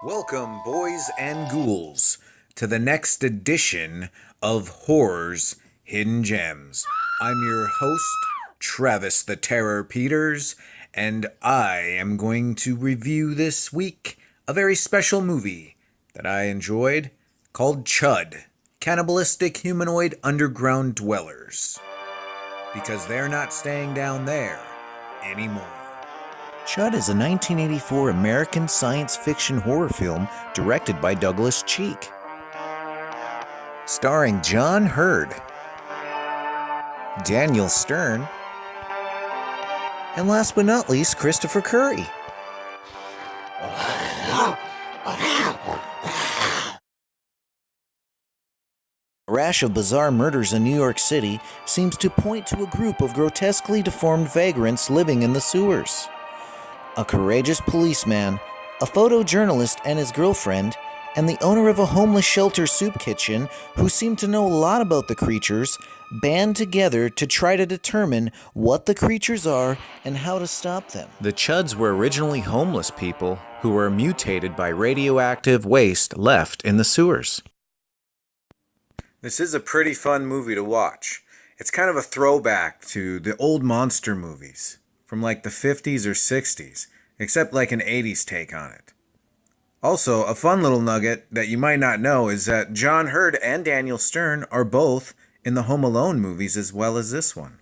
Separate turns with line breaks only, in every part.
Welcome, boys and ghouls, to the next edition of Horror's Hidden Gems. I'm your host, Travis the Terror Peters, and I am going to review this week a very special movie that I enjoyed called Chud, Cannibalistic Humanoid Underground Dwellers. Because they're not staying down there anymore.
Chud is a 1984 American science fiction horror film directed by Douglas Cheek. Starring John Hurd, Daniel Stern, and last but not least, Christopher Curry. A rash of bizarre murders in New York City seems to point to a group of grotesquely deformed vagrants living in the sewers. A courageous policeman, a photojournalist and his girlfriend, and the owner of a homeless shelter soup kitchen who seem to know a lot about the creatures, band together to try to determine what the creatures are and how to stop them.
The Chuds were originally homeless people who were mutated by radioactive waste left in the sewers. This is a pretty fun movie to watch. It's kind of a throwback to the old monster movies from like the 50s or 60s, except like an 80s take on it. Also, a fun little nugget that you might not know is that John Hurd and Daniel Stern are both in the Home Alone movies as well as this one.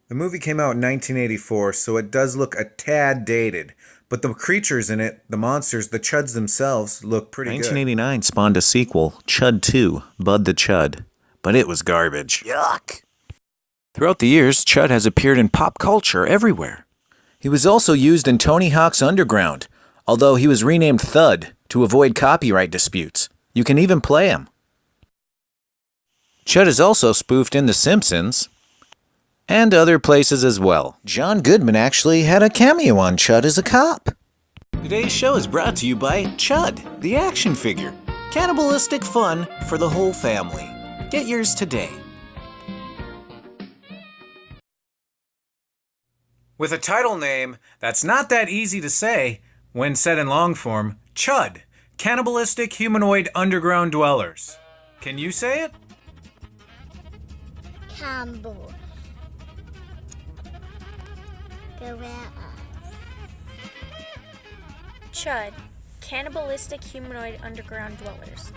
The movie came out in 1984, so it does look a tad dated, but the creatures in it, the monsters, the Chuds themselves, look pretty good.
1989 spawned a sequel, Chud 2, Bud the Chud, but it was garbage. Yuck! Throughout the years, Chud has appeared in pop culture everywhere. He was also used in Tony Hawk's Underground, although he was renamed Thud to avoid copyright disputes. You can even play him. Chud is also spoofed in The Simpsons and other places as well. John Goodman actually had a cameo on Chud as a cop. Today's show is brought to you by Chud, the action figure. Cannibalistic fun for the whole family. Get yours today.
With a title name that's not that easy to say when said in long form, Chud, Cannibalistic Humanoid Underground Dwellers. Can you say it?
Campbell.
Chud, Cannibalistic Humanoid Underground Dwellers.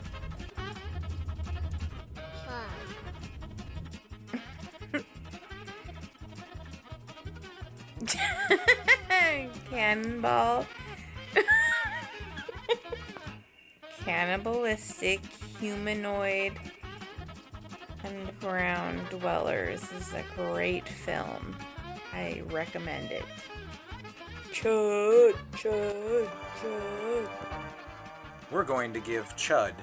Cannonball. Cannibalistic Humanoid Underground Dwellers is a great film. I recommend it. Chud, Chud, Chud.
We're going to give Chud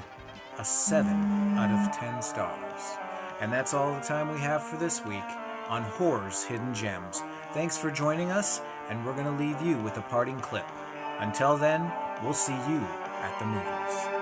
a 7 out of 10 stars. And that's all the time we have for this week on Horror's Hidden Gems. Thanks for joining us, and we're going to leave you with a parting clip. Until then, we'll see you at the movies.